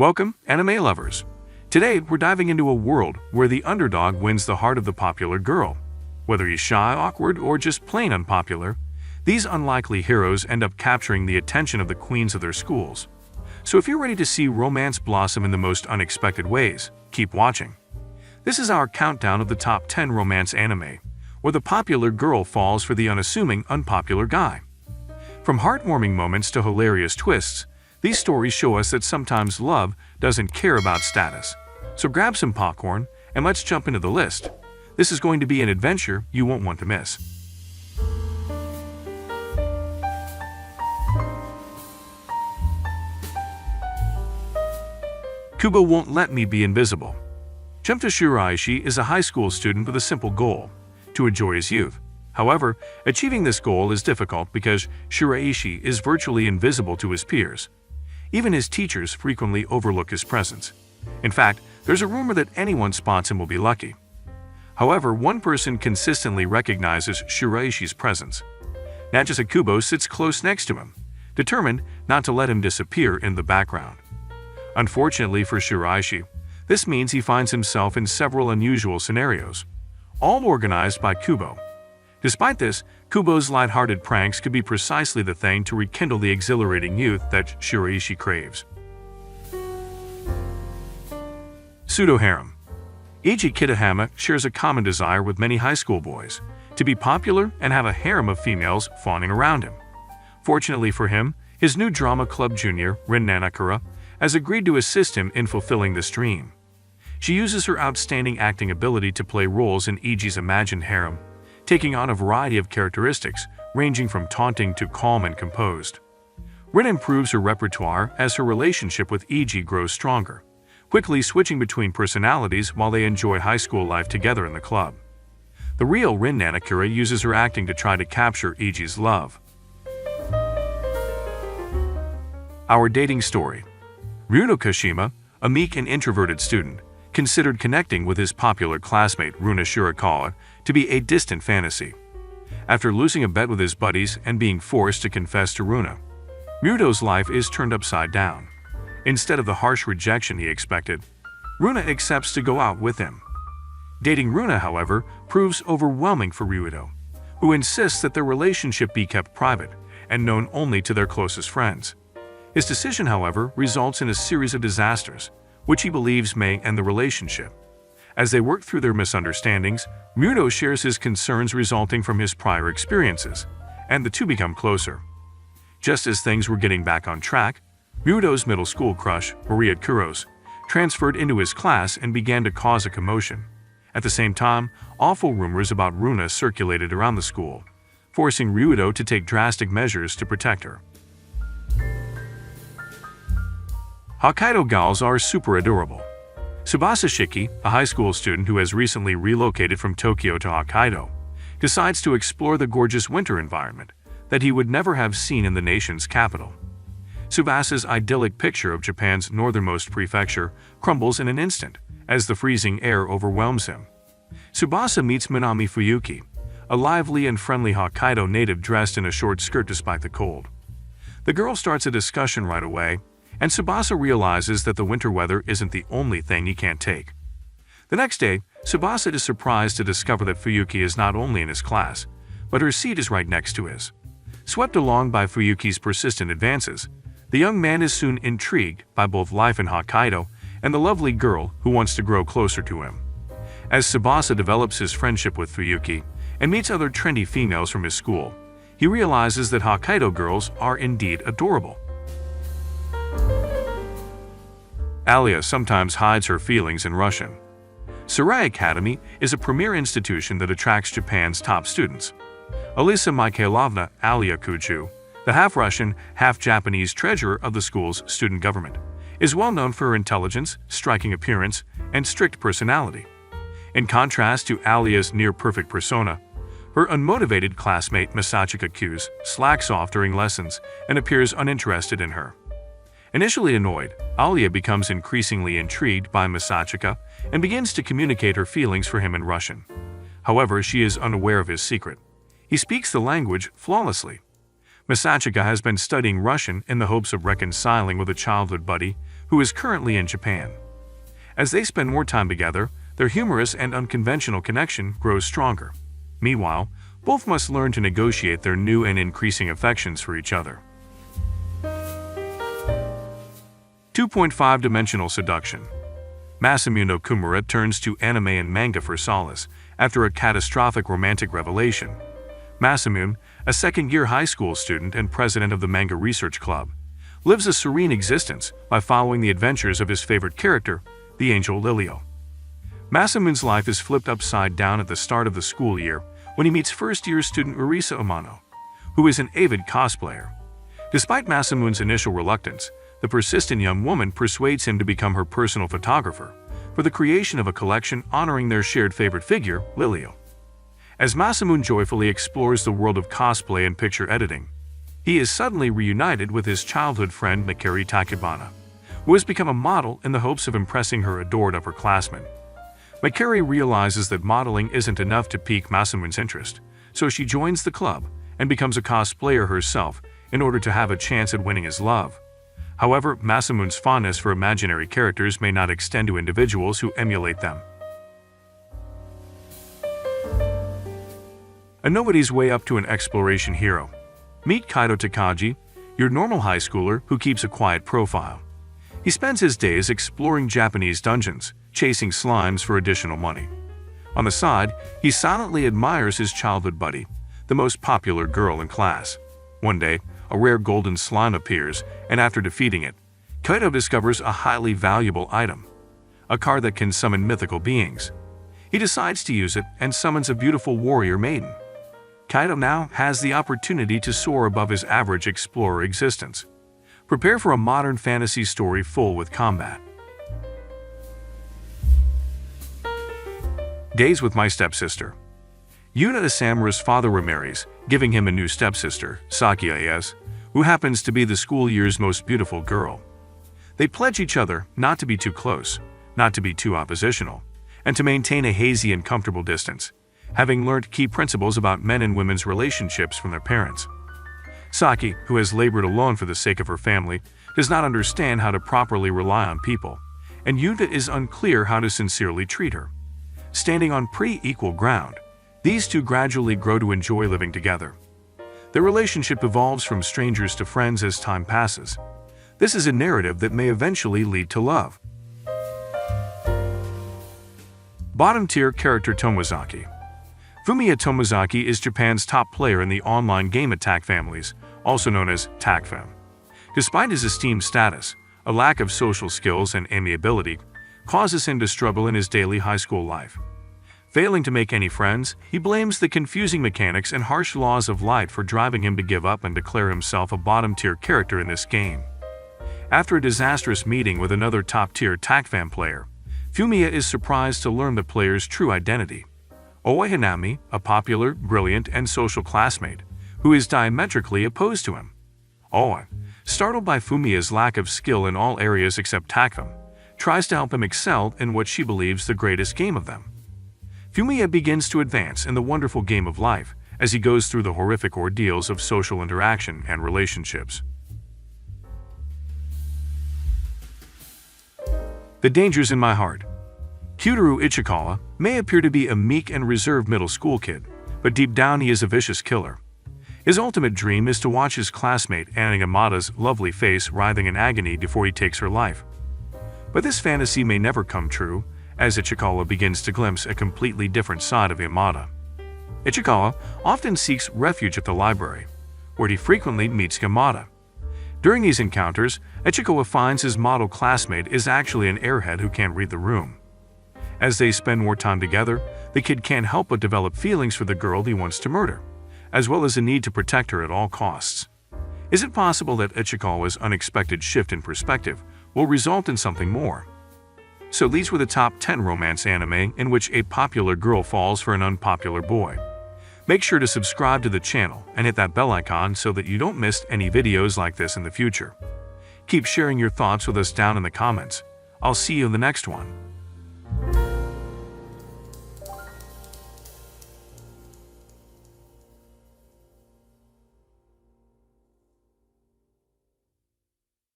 Welcome, anime lovers! Today, we're diving into a world where the underdog wins the heart of the popular girl. Whether he's shy, awkward, or just plain unpopular, these unlikely heroes end up capturing the attention of the queens of their schools. So if you're ready to see romance blossom in the most unexpected ways, keep watching. This is our countdown of the top 10 romance anime, where the popular girl falls for the unassuming, unpopular guy. From heartwarming moments to hilarious twists, these stories show us that sometimes love doesn't care about status. So grab some popcorn and let's jump into the list. This is going to be an adventure you won't want to miss. Kubo won't let me be invisible. Jump to Shiraishi is a high school student with a simple goal: to enjoy his youth. However, achieving this goal is difficult because Shiraishi is virtually invisible to his peers. Even his teachers frequently overlook his presence. In fact, there's a rumor that anyone spots him will be lucky. However, one person consistently recognizes Shiraishi's presence. Nagisa Kubo sits close next to him, determined not to let him disappear in the background. Unfortunately for Shiraishi, this means he finds himself in several unusual scenarios, all organized by Kubo. Despite this, Kubo's lighthearted pranks could be precisely the thing to rekindle the exhilarating youth that Shiraishi craves. Pseudo Harem. Eiji Kitahama shares a common desire with many high school boys: to be popular and have a harem of females fawning around him. Fortunately for him, his new drama club junior, Rin Nanakura, has agreed to assist him in fulfilling this dream. She uses her outstanding acting ability to play roles in Eiji's imagined harem, taking on a variety of characteristics ranging from taunting to calm and composed. Rin improves her repertoire as her relationship with Eiji grows stronger, quickly switching between personalities while they enjoy high school life together in the club. The real Rin Nanakura uses her acting to try to capture Eiji's love. Our dating story. Ryuno Kashima, a meek and introverted student, considered connecting with his popular classmate Runa Shirakawa to be a distant fantasy. After losing a bet with his buddies and being forced to confess to Runa, Ryuno's life is turned upside down. Instead of the harsh rejection he expected, Runa accepts to go out with him. Dating Runa, however, proves overwhelming for Ryuno, who insists that their relationship be kept private and known only to their closest friends. His decision, however, results in a series of disasters, which he believes may end the relationship. As they work through their misunderstandings, Ryuno shares his concerns resulting from his prior experiences, and the two become closer. Just as things were getting back on track, Ryuno's middle school crush, Maria Kuros, transferred into his class and began to cause a commotion. At the same time, awful rumors about Runa circulated around the school, forcing Ryuno to take drastic measures to protect her. Hokkaido gals are super adorable. Tsubasa Shiki, a high school student who has recently relocated from Tokyo to Hokkaido, decides to explore the gorgeous winter environment that he would never have seen in the nation's capital. Tsubasa's idyllic picture of Japan's northernmost prefecture crumbles in an instant as the freezing air overwhelms him. Tsubasa meets Minami Fuyuki, a lively and friendly Hokkaido native dressed in a short skirt despite the cold. The girl starts a discussion right away, and Tsubasa realizes that the winter weather isn't the only thing he can't take. The next day, Tsubasa is surprised to discover that Fuyuki is not only in his class, but her seat is right next to his. Swept along by Fuyuki's persistent advances, the young man is soon intrigued by both life in Hokkaido and the lovely girl who wants to grow closer to him. As Tsubasa develops his friendship with Fuyuki and meets other trendy females from his school, he realizes that Hokkaido girls are indeed adorable. Alia sometimes hides her feelings in Russian. Sarai Academy is a premier institution that attracts Japan's top students. Alisa Mikhailovna Alya Kuchu, the half-Russian, half-Japanese treasurer of the school's student government, is well known for her intelligence, striking appearance, and strict personality. In contrast to Alia's near-perfect persona, her unmotivated classmate Masachika Q's slacks off during lessons and appears uninterested in her. Initially annoyed, Alia becomes increasingly intrigued by Masachika and begins to communicate her feelings for him in Russian. However, she is unaware of his secret. He speaks the language flawlessly. Masachika has been studying Russian in the hopes of reconciling with a childhood buddy who is currently in Japan. As they spend more time together, their humorous and unconventional connection grows stronger. Meanwhile, both must learn to negotiate their new and increasing affections for each other. 2.5-dimensional seduction. Masamune no Kumura turns to anime and manga for solace after a catastrophic romantic revelation. Masamune, a second-year high school student and president of the Manga Research Club, lives a serene existence by following the adventures of his favorite character, the angel Lilio. Masamune's life is flipped upside down at the start of the school year when he meets first-year student Marisa Umano, who is an avid cosplayer. Despite Masamune's initial reluctance, the persistent young woman persuades him to become her personal photographer for the creation of a collection honoring their shared favorite figure, Lilio. As Masamune joyfully explores the world of cosplay and picture editing, he is suddenly reunited with his childhood friend Mikari Takebana, who has become a model in the hopes of impressing her adored upperclassmen. Mikari realizes that modeling isn't enough to pique Masamune's interest, so she joins the club and becomes a cosplayer herself in order to have a chance at winning his love. However, Masamune's fondness for imaginary characters may not extend to individuals who emulate them. A nobody's way up to an exploration hero. Meet Kaido Takagi, your normal high schooler who keeps a quiet profile. He spends his days exploring Japanese dungeons, chasing slimes for additional money. On the side, he silently admires his childhood buddy, the most popular girl in class. One day, a rare golden slime appears, and after defeating it, Kaido discovers a highly valuable item, a card that can summon mythical beings. He decides to use it and summons a beautiful warrior maiden. Kaido now has the opportunity to soar above his average explorer existence. Prepare for a modern fantasy story full with combat. Days with my stepsister. Yuna Isamura's father remarries, giving him a new stepsister, Sakia A.S., who happens to be the school year's most beautiful girl. They pledge each other not to be too close, not to be too oppositional, and to maintain a hazy and comfortable distance, having learned key principles about men and women's relationships from their parents. Saki, who has labored alone for the sake of her family, does not understand how to properly rely on people, and Yuna is unclear how to sincerely treat her. Standing on pretty equal ground, these two gradually grow to enjoy living together. Their relationship evolves from strangers to friends as time passes. This is a narrative that may eventually lead to love. Bottom-tier character Tomozaki. Fumia Tomozaki is Japan's top player in the online game attack families, also known as TACFAM. Despite his esteemed status, a lack of social skills and amiability causes him to struggle in his daily high school life. Failing to make any friends, he blames the confusing mechanics and harsh laws of light for driving him to give up and declare himself a bottom-tier character in this game. After a disastrous meeting with another top-tier TACFAM player, Fumia is surprised to learn the player's true identity. Oe Hinami, a popular, brilliant, and social classmate, who is diametrically opposed to him. Oe, startled by Fumia's lack of skill in all areas except TACFAM, tries to help him excel in what she believes the greatest game of them. Fumia begins to advance in the wonderful game of life as he goes through the horrific ordeals of social interaction and relationships. The dangers in my heart. Kyutaru Ichikawa may appear to be a meek and reserved middle school kid, but deep down he is a vicious killer. His ultimate dream is to watch his classmate Anna Yamada's lovely face writhing in agony before he takes her life. But this fantasy may never come true, as Ichikawa begins to glimpse a completely different side of Yamada. Ichikawa often seeks refuge at the library, where he frequently meets Yamada. During these encounters, Ichikawa finds his model classmate is actually an airhead who can't read the room. As they spend more time together, the kid can't help but develop feelings for the girl he wants to murder, as well as a need to protect her at all costs. Is it possible that Ichikawa's unexpected shift in perspective will result in something more? So these were the top 10 romance anime in which a popular girl falls for an unpopular boy. Make sure to subscribe to the channel and hit that bell icon so that you don't miss any videos like this in the future. Keep sharing your thoughts with us down in the comments. I'll see you in the next one.